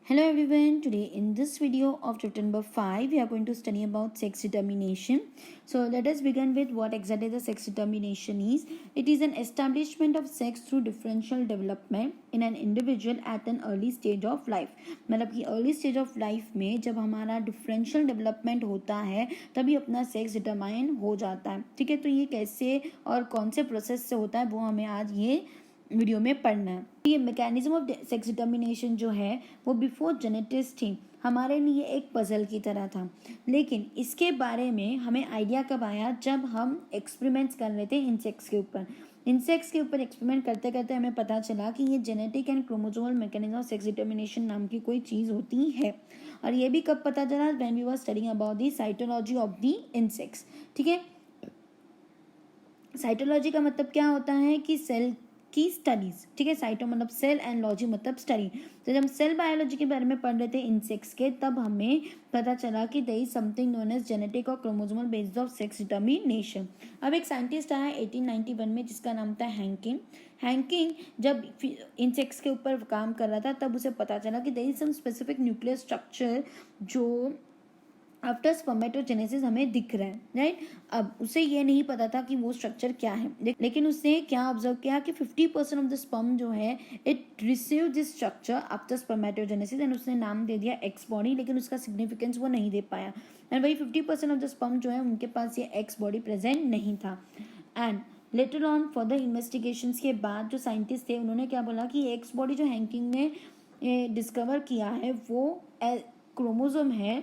Hello everyone, today in this video of chapter number 5 we are going to study about sex determination. So let us begin with what exactly the sex determination is. It is an establishment of sex through differential development in an individual at an early stage of life. मतलब कि early stage of life में जब हमारा differential development होता है तभी अपना sex determine हो जाता है. ठीक है, तो ये कैसे और कौन से प्रोसेस से होता है वो हमें आज ये वीडियो में पढ़ना है. ये मैकेनिज्म ऑफ सेक्स डिटर्मिनेशन जो है वो बिफोर जेनेटिक्स थी हमारे लिए एक पजल की तरह था, लेकिन इसके बारे में हमें आइडिया कब आया जब हम एक्सपेरिमेंट्स कर रहे थे इंसेक्ट्स के ऊपर. इंसेक्ट्स के ऊपर एक्सपेरिमेंट करते करते हमें पता चला कि ये genetic and chromosomal mechanism of sex determination नाम की कोई चीज़ होती है. और ये भी कब पता चला, when we were studying about the cytology of the insects. ठीक है, साइटोलॉजी का मतलब क्या होता है कि सेल की स्टडीज. ठीक है, साइटो मतलब सेल एंड लॉजी मतलब स्टडी. तो जब हम सेल बायोलॉजी के बारे में पढ़ रहे थे इंसेक्ट्स के, तब हमें पता चला कि there is something known as genetic और chromosomal basis of sex determination. अब एक साइंटिस्ट आया 1891 में जिसका नाम था हैंकिंग. हैंकिंग जब इंसेक्ट्स के ऊपर काम कर रहा था तब उसे पता चला कि there is some specific nuclear structure जो आफ्टर स्पर्मेटोजेनेसिस हमें दिख रहा है. राइट, अब उसे ये नहीं पता था कि वो स्ट्रक्चर क्या है, लेकिन उसने क्या ऑब्जर्व किया कि 50% ऑफ द स्पर्म जो है it receive this structure after spermatogenesis and उसने नाम दे दिया एक्स बॉडी, लेकिन उसका सिग्निफिकेंस वो नहीं दे पाया. एंड वही 50% ऑफ द स्पर्म जो है उनके पास ये एक्स बॉडी प्रेजेंट नहीं था. And later on further investigations के बाद जो साइंटिस्ट थे उन्होंने क्या बोला कि एक्स बॉडी जो हैंकिंग ने डिस्कवर किया है वो क्रोमोसोम है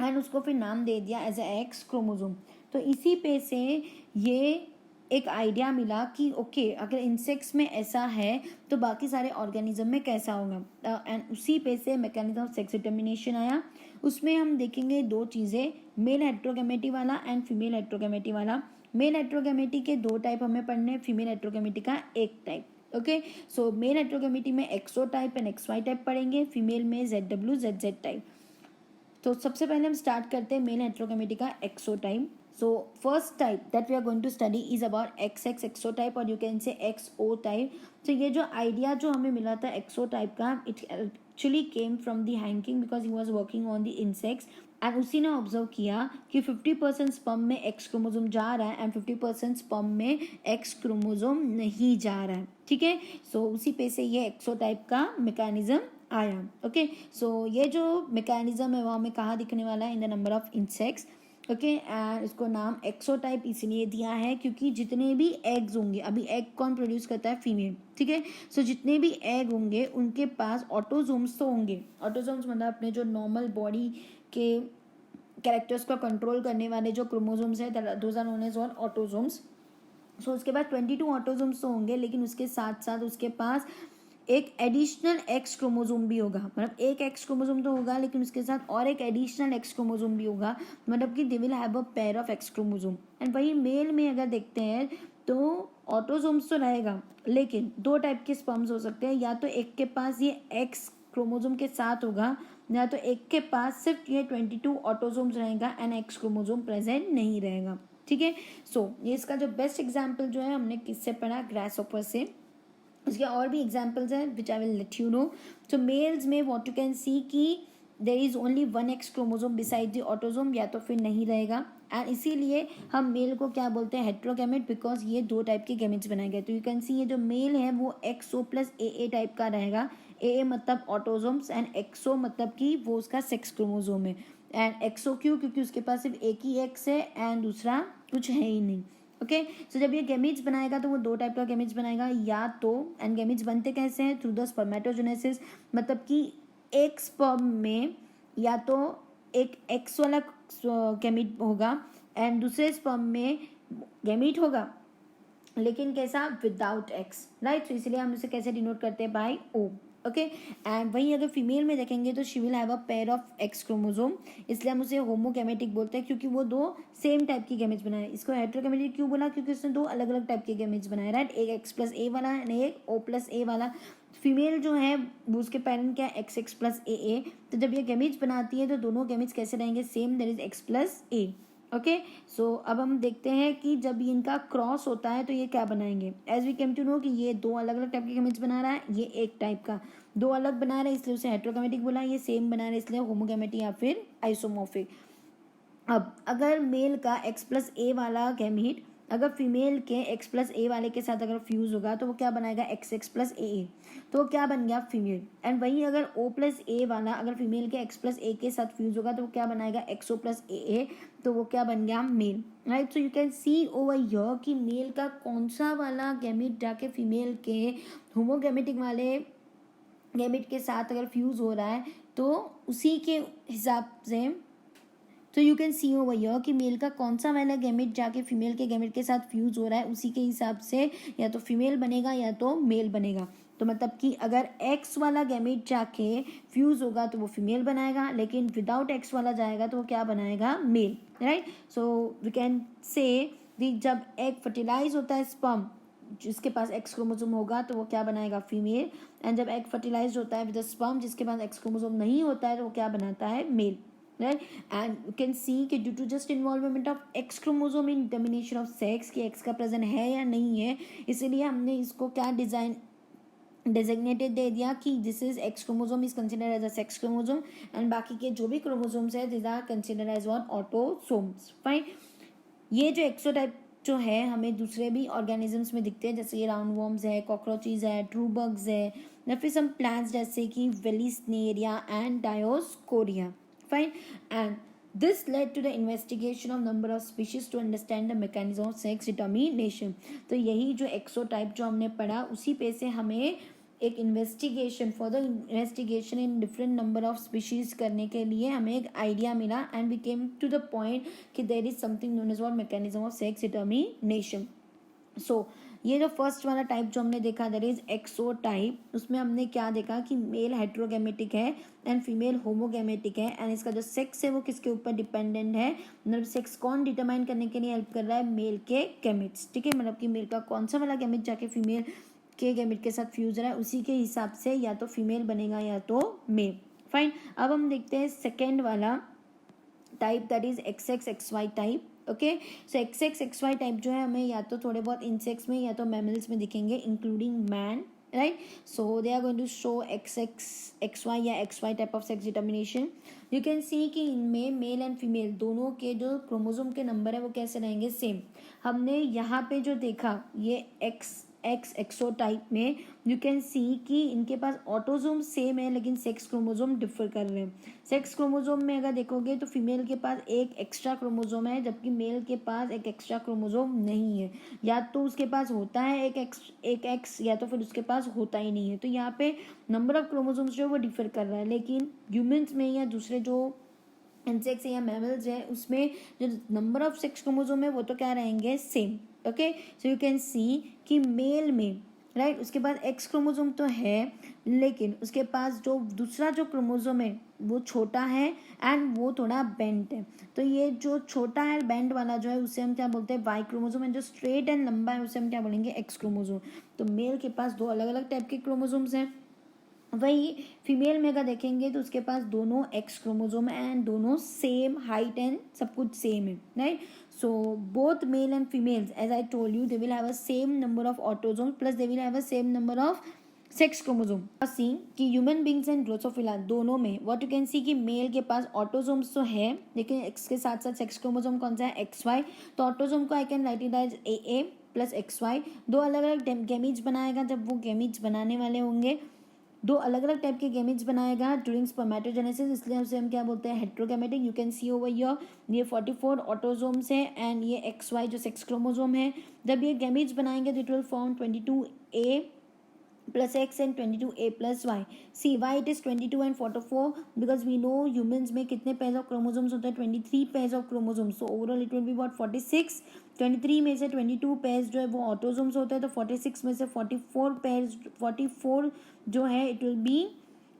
एंड उसको फिर नाम दे दिया एज ए एक्स क्रोमोसोम. तो इसी पे से ये एक आइडिया मिला कि ओके अगर इंसेक्ट्स में ऐसा है तो बाकी सारे ऑर्गेनिज्म में कैसा होगा. एंड उसी पे से मैकेनिज्म ऑफ सेक्स डिटर्मिनेशन आया. उसमें हम देखेंगे दो चीज़ें, मेल हेट्रोगैमेटी वाला एंड फीमेल हेट्रोगैमेटी वाला. मेल हेट्रोगैमेटी के दो टाइप हमें पढ़ने, फीमेल हेट्रोगैमेटी का एक type. Okay, so male heterogamety में XO type and X Y type पढ़ेंगे, फीमेल में ZW ZZ टाइप. तो सबसे पहले हम स्टार्ट करते हैं मेल हेट्रोगैमेटी का X O type. So first type that we are going to study is about XX X O type और you can say XO type. तो ये जो आइडिया जो हमें मिला था एक्सोटाइप का, it actually came from the Henking because he was working on the insects and उसी ने ऑब्जर्व किया कि 50% स्पर्म में एक्स क्रोमोसोम जा रहा है एंड 50% स्पर्म में एक्स क्रोमोसोम नहीं जा रहा है. ठीक है, सो उसी पे से ये एक्सोटाइप का मैकेनिज्म आया. ओके, सो ये जो मैकेनिज्म है वो हमें कहाँ दिखने वाला है, in the number of insects. Okay, and इसको नाम एक्सोटाइप इसलिए दिया है क्योंकि जितने भी एग्स होंगे, अभी एग कौन प्रोड्यूस करता है, फीमेल. ठीक है, सो जितने भी एग होंगे उनके पास ऑटोजोम्स तो होंगे. ऑटोजोम्स मतलब अपने जो नॉर्मल बॉडी के कैरेक्टर्स को कंट्रोल करने वाले जो क्रोमोजोम्स है, those are known as autosomes. So उसके बाद 22 ऑटोजोम्स तो होंगे, लेकिन उसके साथ साथ उसके पास एक एडिशनल एक्स क्रोमोसोम भी होगा. मतलब एक एक्स क्रोमोसोम तो होगा लेकिन उसके साथ और एक एडिशनल एक्स क्रोमोसोम भी होगा, मतलब कि दे will have a pair of X chromosome. And वही मेल में अगर देखते हैं तो ऑटोसोम्स तो रहेगा लेकिन दो टाइप के स्पर्म्स हो सकते हैं, या तो एक के पास ये एक्स क्रोमोसोम के साथ होगा या तो एक के पास सिर्फ ये 22 ऑटोसोम्स रहेगा एंड एक्स क्रोमोसोम प्रेजेंट नहीं रहेगा. ठीक है, सो ये इसका जो बेस्ट एग्जाम्पल जो है हमने किससे पढ़ा, ग्रासहॉपर से. उसके और भी एग्जाम्पल्स हैं which I will let you know. तो मेल्स में व्हाट यू कैन सी कि there is only one X chromosome beside the autosome, या तो फिर नहीं रहेगा. एंड इसीलिए हम मेल को क्या बोलते हैं, हेट्रोगैमेट, बिकॉज ये दो टाइप के गैमेट्स बनाए गए. तो यू कैन सी ये जो मेल है वो XO प्लस AA टाइप का रहेगा. AA मतलब ऑटोसोम्स एंड XO मतलब कि वो उसका सेक्स क्रोमोसोम है. एंड XO क्यों, क्योंकि उसके पास सिर्फ एक ही एक्स है एंड दूसरा कुछ है ही नहीं. ओके, सो जब ये गैमेट्स बनाएगा तो वो दो टाइप का गैमेट्स बनाएगा, या तो एंड गैमेट्स बनते कैसे हैं, थ्रू द स्पर्मेटोजेनेसिस. मतलब कि एक स्पर्म में या तो एक एक्स वाला गैमेट होगा एंड दूसरे स्पर्म में गैमेट होगा लेकिन कैसा, विदाउट एक्स. राइट, तो इसलिए हम इसे कैसे डिनोट करते हैं, बाय O. ओके, एंड वहीं अगर फीमेल में देखेंगे तो she will have a pair of X chromosome, इसलिए हम उसे होमोगैमेटिक बोलते हैं क्योंकि वो दो सेम टाइप की गैमेट्स बनाए. इसको हेट्रोगैमेटिक क्यों बोला, क्योंकि उसने दो अलग अलग टाइप के गैमेट्स बनाए. राइट, एक X प्लस A वाला एंड एक O प्लस A वाला. फीमेल जो है वो उसके पेरेंट क्या है, XX प्लस AA. तो जब ये गैमेट्स बनाती है तो दोनों गैमेट्स कैसे रहेंगे, same, that is X plus A. Okay. So अब हम देखते हैं कि जब इनका क्रॉस होता है तो ये क्या बनाएंगे। As we came to know कि ये दो अलग अलग टाइप के गैमेट्स बना रहा है, ये एक टाइप का दो अलग बना रहे हैं इसलिए उसे हेटेरोगैमेटिक बोला, ये सेम बना रहे हैं इसलिए होमोगैमेटिक या फिर आइसोमॉर्फिक। अब अगर मेल का एक्स प्लस ए वाला गैमीट अगर फीमेल के एक्स प्लस ए वाले के साथ अगर फ्यूज होगा तो वो क्या बनाएगा, एक्स एक्स प्लस ए, तो वो क्या बन गया, फीमेल। एंड वही अगर ओ प्लस ए वाला अगर फीमेल के एक्स प्लस ए के साथ फ्यूज होगा तो वो क्या बनाएगा, एक्स ओ प्लस ए, तो वो क्या बन गया, male. Right. So you can see over here कि मेल का कौन सा वाला गैमीट जाके फीमेल के होमोगैमेटिक वाले गैमीट के साथ अगर फ्यूज हो रहा है तो उसी के हिसाब से, तो you can see over here कि मेल का कौन सा वाला गैमेट जाके फीमेल के गैमेट के साथ फ्यूज हो रहा है उसी के हिसाब से या तो फीमेल बनेगा या तो मेल बनेगा। तो मतलब कि अगर एक्स वाला गैमेट जाके फ्यूज होगा तो वो फीमेल बनाएगा, लेकिन विदाउट एक्स वाला जाएगा तो वो क्या बनाएगा, male. Right. So we can say जब एग फर्टिलाइज होता है स्पर्म जिसके पास एक्स क्रोमोसोम होगा तो वो क्या बनाएगा, फीमेल। एंड जब एग फर्टिलाइज होता है विद स्पर्म जिसके पास एक्स क्रोमोसोम नहीं होता है तो वो क्या बनाता है, male. Right. And you can see कि due to just involvement of X chromosome in domination of sex कि एक्स का प्रेजेंट है या नहीं है, इसीलिए हमने इसको क्या डेजिग्नेटेड दे दिया कि this is X chromosome is considered as a sex chromosome and बाकी के जो भी क्रोमोसोम्स है this are considered as one autosomes. Fine. ये जो एक्सोटाइप जो है हमें दूसरे भी ऑर्गेनिजम्स में दिखते हैं, जैसे ये राउंड वॉर्म्स है, कॉकरोचेज है, ट्रू बग्स है, या फिर सम प्लांट्स जैसे कि Vallisneria and Dioscorea. Fine. And this led to the investigation of number of species to understand the mechanism of sex determination। तो यही जो एक्सोटाइप जो हमने पढ़ा उसी पे से हमें एक investigation for the investigation in different number of species करने के लिए हमें एक आइडिया मिला and we came to the point कि there is something known as what mechanism of sex determination. So ये जो फर्स्ट वाला टाइप जो हमने देखा दैट इज एक्सो टाइप, उसमें हमने क्या देखा कि मेल हेट्रोगैमेटिक है एंड फीमेल होमोगैमेटिक है एंड इसका जो सेक्स है वो किसके ऊपर डिपेंडेंट है, मतलब सेक्स कौन डिटरमाइन करने के लिए हेल्प कर रहा है, मेल के गैमेट्स। ठीक है, मतलब कि मेल का कौन सा वाला गैमेट जाके फीमेल के गैमेट के साथ फ्यूज रहा है उसी के हिसाब से या तो फीमेल बनेगा या तो मेल। फाइन। अब हम देखते हैं सेकेंड वाला type that is X X X Y type. Okay. So X X X Y type जो है हमें या तो थोड़े बहुत इंसेक्ट्स में या तो मैमल्स में दिखेंगे including man. Right. So they are going to show X X X Y या X Y type of sex determination. You can see कि इनमें मेल एंड फीमेल दोनों के जो क्रोमोसोम के नंबर है वो कैसे रहेंगे, सेम। हमने यहाँ पे जो देखा ये एक्स एक्स एक्सो टाइप में यू कैन सी कि इनके पास ऑटोजोम सेम है लेकिन सेक्स क्रोमोजोम डिफर कर रहे हैं। सेक्स क्रोमोजोम में अगर देखोगे तो फीमेल के पास एक एक्स्ट्रा क्रोमोजोम है जबकि मेल के पास एक एक्स्ट्रा क्रोमोजोम नहीं है, या तो उसके पास होता है एक एक्स या तो फिर उसके पास होता ही नहीं है। तो यहाँ पे नंबर ऑफ क्रोमोजोम्स जो है वो डिफर कर रहा है, लेकिन ह्यूमन्स में या दूसरे जो इंसेक्ट्स या मैमल्स है उसमें जो नंबर ऑफ सेक्स क्रोमोजोम है वो तो क्या रहेंगे, same. Okay. So you can see कि मेल में राइट उसके पास एक्स क्रोमोजोम तो है लेकिन उसके पास जो दूसरा जो क्रोमोजोम है वो छोटा है एंड वो थोड़ा बेंट है। तो ये जो छोटा है बेंड वाला जो है उसे हम क्या बोलते हैं, वाई क्रोमोजोम, एंड जो स्ट्रेट एंड लंबा है उसे हम क्या बोलेंगे, एक्स क्रोमोजोम। तो मेल के पास दो अलग अलग टाइप के क्रोमोजोम्स हैं, वही फीमेल में अगर देखेंगे तो उसके पास दोनों एक्स क्रोमोजोम है एंड दोनों सेम हाइट एंड सब कुछ सेम है। Right. So both male and females as I told you they will have a same number of autosome plus they will have a same number of sex chromosome. See कि human beings and Drosophila दोनों में what you can see कि mail के पास autosomes तो है लेकिन x के साथ साथ सेक्स क्रोमोजोम कौन सा है, एक्स वाई। तो ऑटोजोम को I can write it as A plus X Y. दो अलग अलग गैमीट्स बनाएगा, जब वो गैमीट्स बनाने वाले होंगे दो अलग अलग टाइप के गैमेट्स बनाएगा ड्यूरिंग स्पर्मेटोजेनेसिस, इसलिए उसे हम क्या बोलते हैं, heterogametic. You can see over here ये 44 ऑटोजोम्स है एंड ये एक्स वाई जो सेक्स क्रोमोजोम है। जब ये गैमेट्स बनाएंगे तो it will form 22A plus x and 22A plus y। see why it is 22 and 44 because we know humans में कितने pairs of chromosomes होते हैं, 23 pairs of chromosomes। so overall it will be about 46। 23 में से 22 pairs जो है वो autosomes होते हैं, तो 46 में से 44 जो है it will B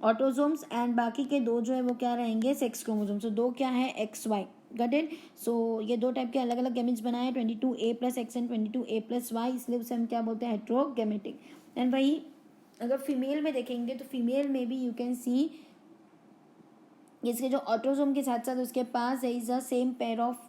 autosomes and बाकी के दो जो है वो क्या रहेंगे, सेक्स क्रोमोजोम्स। तो दो क्या है, X Y. Got it. So ये दो टाइप के अलग अलग गैमेट्स बनाए 22A plus x and 22A plus y, इसलिए उसे हम क्या बोलते हैं, हेट्रोगैमेटिक। एंड वही अगर फीमेल में देखेंगे तो फीमेल में भी यू कैन सी इसके जो ऑटोजोम के साथ साथ उसके पास is a same pair of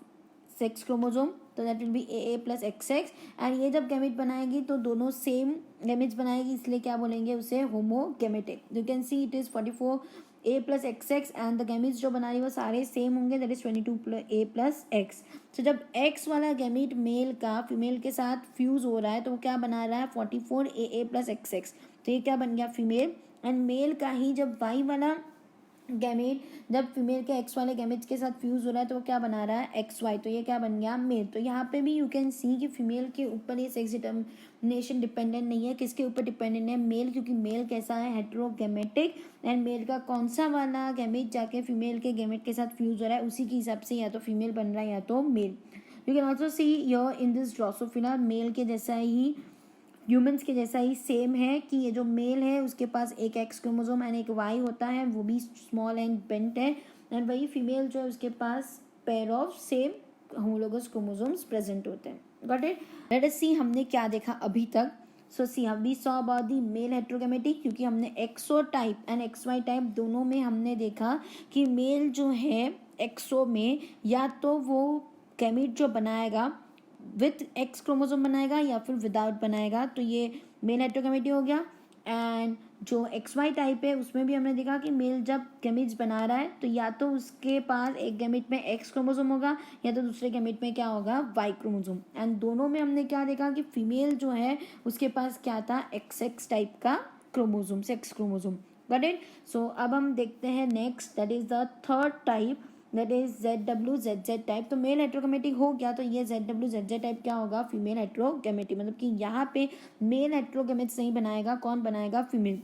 sex chromosome, तो that will be A plus X X. And ये जब गैमेट बनाएगी तो दोनों सेम गैमेट्स बनाएगी, इसलिए क्या बोलेंगे उसे homogametic. You can see it is 44 A plus X X and the gametes जो बना रही है वो सारे सेम होंगे, that is 22 A plus X. तो जब एक्स वाला गैमेट मेल का फीमेल के साथ फ्यूज हो रहा है तो वो क्या बना रहा है 44 ए प्लस एक्स एक्स। तो ये क्या बन गया फीमेल। एंड मेल का ही जब वाई वाला गैमेट जब फीमेल के एक्स वाले गैमेट्स के साथ फ्यूज हो रहा है तो वो क्या बना रहा है एक्स वाई, तो ये क्या बन गया मेल। तो यहाँ पे भी यू कैन सी कि फीमेल के ऊपर ये सेक्स डिटर्मिनेशन डिपेंडेंट नहीं है, किसके ऊपर डिपेंडेंट है मेल, क्योंकि मेल कैसा है हेटेरोगैमेटिक। एंड मेल का कौन सा वाला गैमेट जाके फीमेल के गैमेट के साथ फ्यूज हो रहा है उसी के हिसाब से या तो फीमेल बन रहा है या तो male. You can also see your in this Drosophila male के जैसा ही ह्यूमंस के जैसा ही सेम है कि ये जो मेल है उसके पास एक एक्स क्रोमोसोम एंड एक वाई होता है, वो भी स्मॉल एंड बेंट है। एंड वही फीमेल जो है उसके पास pair of same homologous chromosomes present होते हैं। Got it. Let us see हमने क्या देखा अभी तक। सो सी हम we saw about the male heterogametic, क्योंकि हमने X O type and X Y type दोनों में हमने देखा कि मेल जो है एक्सो में या तो वो गैमेट जो बनाएगा विथ एक्स क्रोमोसोम बनाएगा या फिर विदाउट बनाएगा, तो ये मेल हेटेरोगैमेटी हो गया। एंड जो एक्स वाई टाइप है उसमें भी हमने देखा कि मेल जब गैमेट्स बना रहा है तो या तो उसके पास एक गैमेट में एक्स क्रोमोसोम होगा या तो दूसरे गैमेट में क्या होगा वाई क्रोमोसोम। एंड दोनों में हमने क्या देखा कि फीमेल जो है उसके पास क्या था एक्स एक्स टाइप का chromosome, sex chromosome. Got it. So अब हम देखते हैं next, that is the third type, that is ZW-ZZ type. तो मेल हेटेरोगैमेटिक हो गया, तो ये ZW-ZZ टाइप क्या होगा फीमेल हेटेरोगैमेटिक, मतलब कि यहाँ पे मेल हेटेरोगैमेट्स नहीं बनाएगा, कौन बनाएगा female.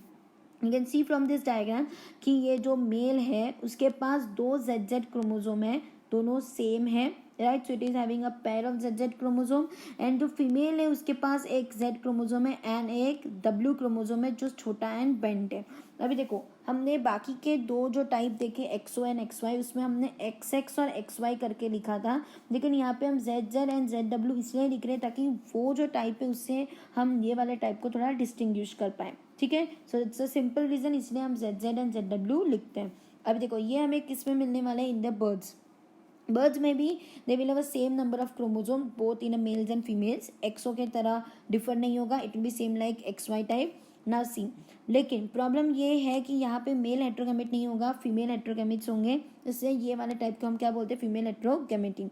You can see from this diagram कि ये जो मेल है उसके पास दो ZZ क्रोमोसोम है, दोनों सेम है, right. So it is having a pair of ZZ chromosome. And जो फीमेल है उसके पास एक Z क्रोमोसोम है एंड एक W क्रोमोसोम है जो छोटा एंड बेंट है। अभी देखो हमने बाकी के दो जो टाइप देखे एक्सो एंड एक्स वाई, उसमें हमने एक्स एक्स और एक्स वाई करके लिखा था, लेकिन यहाँ पे हम ZZ एंड ZW इसलिए लिख रहे हैं ताकि वो जो टाइप है उससे हम ये वाले टाइप को थोड़ा डिस्टिंग्विश कर पाए, ठीक है। So it's a simple reason, इसलिए हम ZZ एंड ZW लिखते हैं। अभी देखो ये हमें किस में मिलने वाला है इन द बर्ड्स। बर्ड्स में भी they will have a same number of chromosome both in a males and females, XO के तरह डिफर नहीं होगा, it will be same like X Y type. ना सी, लेकिन प्रॉब्लम ये है कि यहाँ पे मेल हेटेरोगैमेट नहीं होगा, फीमेल हेटेरोगैमेट्स होंगे, इससे ये वाले टाइप को हम क्या बोलते हैं female heterogamety.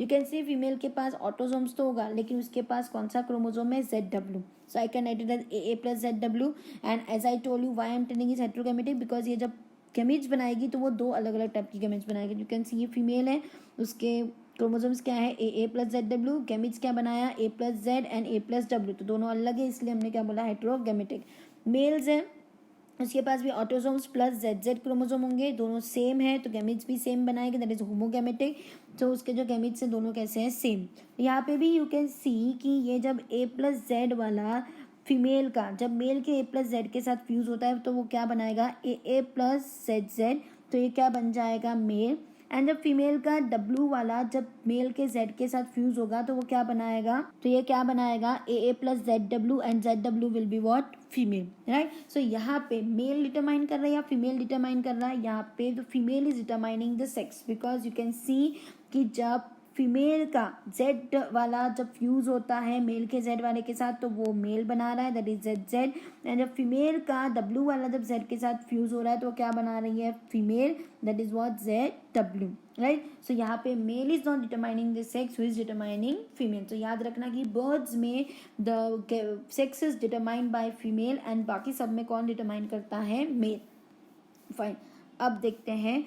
You can see female के पास ऑटोसोम्स तो होगा लेकिन उसके पास कौन सा क्रोमोसोम है ZW, so I can write it as AA plus ZW। And as I told you why I am telling is heterogametic, because ये जब गैमेट्स बनाएगी तो वो दो अलग अलग टाइप की गैमेट्स बनाएगी। यू कैन सी ये फीमेल है, उसके क्रोमोसोम्स क्या है AA प्लस ZW, गैमेट्स क्या बनाया A plus Z and A plus W, तो दोनों अलग है इसलिए हमने क्या बोला हेटेरोगैमेटिक। मेल्स है उसके पास भी ऑटोसोम्स प्लस ZZ क्रोमोसोम होंगे, दोनों सेम है तो गैमेट्स भी सेम बनाएंगे, दैट इज होमोगैमेटिक। तो उसके जो गैमेट्स हैं दोनों कैसे हैं सेम। यहाँ पे भी यू कैन सी कि ये जब A प्लस Z वाला फीमेल का जब मेल के A प्लस Z के साथ फ्यूज होता है तो वो क्या बनाएगा AA प्लस ZZ, तो ये क्या बन जाएगा मेल। एंड जब फीमेल का W वाला जब मेल के Z के साथ फ्यूज होगा तो वो क्या बनाएगा, तो ये क्या बनाएगा AA plus ZW and ZW will be what female, right. So यहाँ पे मेल डिटरमाइन कर रहा है या फीमेल डिटरमाइन कर रहा है, यहाँ पे तो female is determining the sex, because you can see कि जब फीमेल का Z वाला जब फ्यूज होता है मेल के Z वाले के साथ तो वो मेल बना रहा है, दैट इज ZZ। एंड जब फीमेल का W वाला जब Z के साथ फ्यूज हो रहा है तो क्या बना रही है female, that is what ZW, right. So यहाँ पे male is not determining the sex, who is determining female. तो याद रखना कि बर्ड्स में the sex is determined by female and बाकी सब में कौन डिटरमाइन करता है मेल। फाइन, अब देखते हैं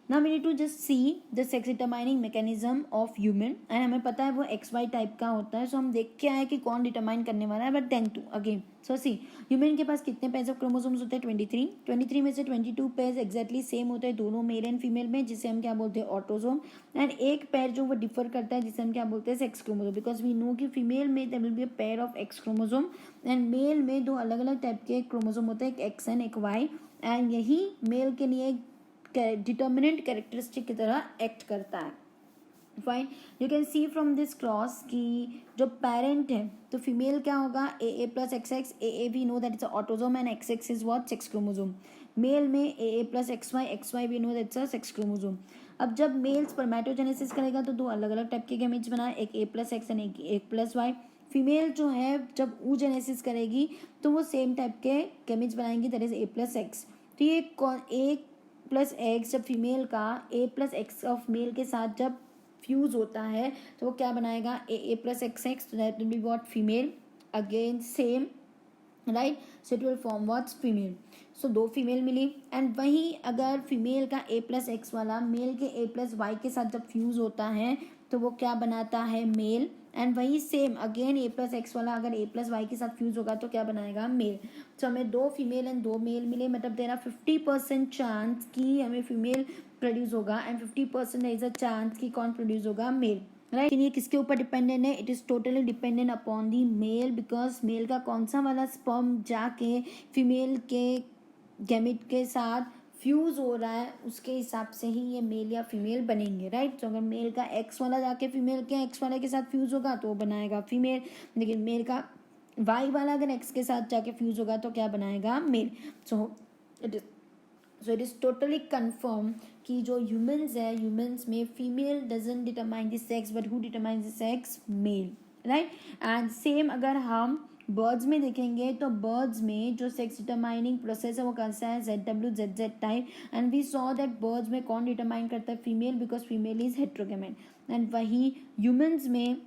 now we need to just see the sex determining mechanism of human and हमें पता है वो XY टाइप का होता है, सो हम देख के आए कि कौन डिटरमाइन करने वाला है। But then to again so see human के पास कितने पेयर्स ऑफ क्रोमोसोम्स होते हैं 23 में से 22 पेयर्स एग्जैक्टली सेम होते हैं दोनों मेल एंड फीमेल में, जिसे हम क्या बोलते हैं ऑटोसोम। एंड एक पेयर जो वो डिफर करता है जिसे हम क्या बोलते हैं sex chromosome, because we know कि फीमेल में there will be a pair of X chromosome and male में दो अलग अलग टाइप के क्रोमोसोम होते हैं, एक एक्स एंड एक वाई। एंड यही मेल के लिए डिटर्मिनेंट कैरेक्टरिस्टिक की तरह एक्ट करता है। Fine, you can see from this cross कि जो पेरेंट है तो फीमेल क्या होगा AA plus XX, AA we know that is autosome and XX is what sex chromosome. Male में A plus X Y we know that's a sex chromosome. अब जब mail spermatogenesis करेगा तो दो अलग अलग टाइप के गैमेट्स बनाए, एक ए प्लस एक्स एंड एक प्लस वाई। फीमेल जो है जब oogenesis करेगी तो वो सेम टाइप के गैमेट्स बनाएंगी, that is a plus X. तो ये ए प्लस एक्स जब फीमेल का A plus x of male के साथ जब फ्यूज होता है तो वो क्या बनाएगा, ए प्लस एक्स, तो that will be what, female. Again same, right, so it will form what's, female. So दो फीमेल मिली। एंड वहीं अगर फीमेल का ए प्लस एक्स वाला मेल के ए प्लस वाई के साथ जब फ्यूज होता है तो वो क्या बनाता है, मेल। एंड वही सेम अगेन ए प्लस एक्स वाला अगर ए प्लस वाई के साथ फ्यूज होगा तो क्या बनाएगा, मेल। तो हमें दो फीमेल एंड दो मेल मिले, मतलब देना 50% चांस कि हमें फीमेल प्रोड्यूस होगा एंड 50% इज अ चांस कि कौन प्रोड्यूस होगा, मेल, राइट। लेकिन ये किसके ऊपर डिपेंडेंट है, it is totally dependent upon the male, because male का कौन सा वाला स्पर्म जाके फीमेल के गैमेट के साथ फ्यूज हो रहा है उसके हिसाब से ही ये मेल या फीमेल बनेंगे, राइट। तो अगर मेल का एक्स वाला जाके फीमेल के एक्स वाले के साथ फ्यूज होगा तो वो बनाएगा फीमेल, लेकिन मेल का वाई वाला अगर एक्स के साथ जाके फ्यूज होगा तो क्या बनाएगा, male. So it is totally confirm कि जो ह्यूमंस है, ह्यूमंस में female doesn't determine the sex but who determines the sex, male, right. And same अगर हम बर्ड्स में देखेंगे तो बर्ड्स में जो सेक्स डिटरमाइनिंग प्रोसेस है वो कैसा है, ZWZZ type. And we saw that birds में कौन डिटरमाइन करता है, female, because female is heterogamete. And वही ह्यूमंस में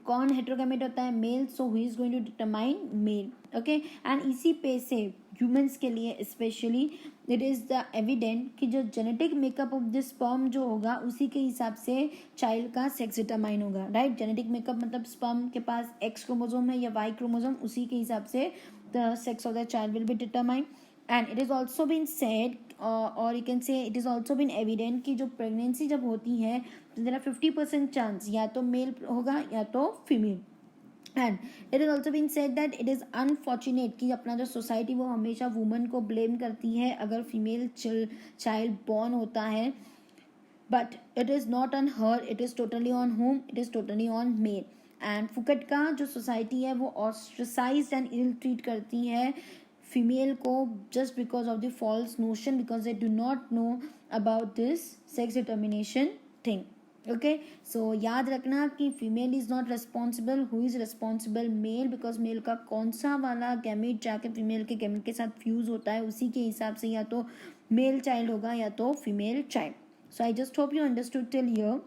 कौन हेट्रोगेमेट होता है, male, so who is going to determine, male, okay. And इसी पे से ह्यूमंस के लिए specially it is the evident कि जो genetic makeup of the sperm जो होगा उसी के हिसाब से चाइल्ड का सेक्स डिटरमाइन होगा, राइट। जेनेटिक मेकअप मतलब स्पर्म के पास एक्स क्रोमोसोम है या वाई क्रोमोसोम, उसी के हिसाब से the sex of the child will be determine. And it is also been said और you can say it is also been evident कि जो प्रेगनेंसी जब होती है तो देर आर 50% चांस या तो मेल होगा या तो female. And it is also been said that it is unfortunate कि अपना जो सोसाइटी वो हमेशा वुमन को ब्लेम करती है अगर फीमेल चाइल्ड बॉर्न होता है, but it is not on her, it is totally on him, it is totally on male. And फुकट का जो सोसाइटी है वो ऑस्ट्रसाइज्ड एंड इल ट्रीट करती है फीमेल को just because of the false notion, because they do not know about this sex determination thing, okay. So याद रखना कि female is not responsible, who is responsible, male, because male का कौन सा वाला गैमेट जाके फीमेल के गैमेट के साथ फ्यूज होता है उसी के हिसाब से या तो मेल चाइल्ड होगा या तो female child. So I just hope you understood till here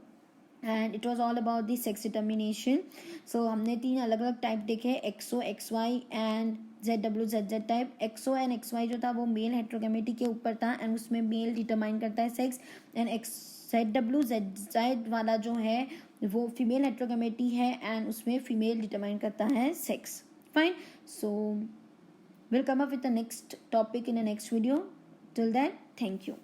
and it was all about the sex determination. So हमने तीन अलग अलग टाइप देखे, XO, XY and ZWZZ type. XO and XY जो था वो मेल हेट्रोगेमेटी के ऊपर था एंड उसमें मेल डिटरमाइन करता है सेक्स। एंड ZWZZ वाला जो है वो फीमेल हेट्रोगेमेटी है एंड उसमें फीमेल डिटरमाइन करता है sex, fine. So we'll come up with the next topic in the next video. Till then, thank you.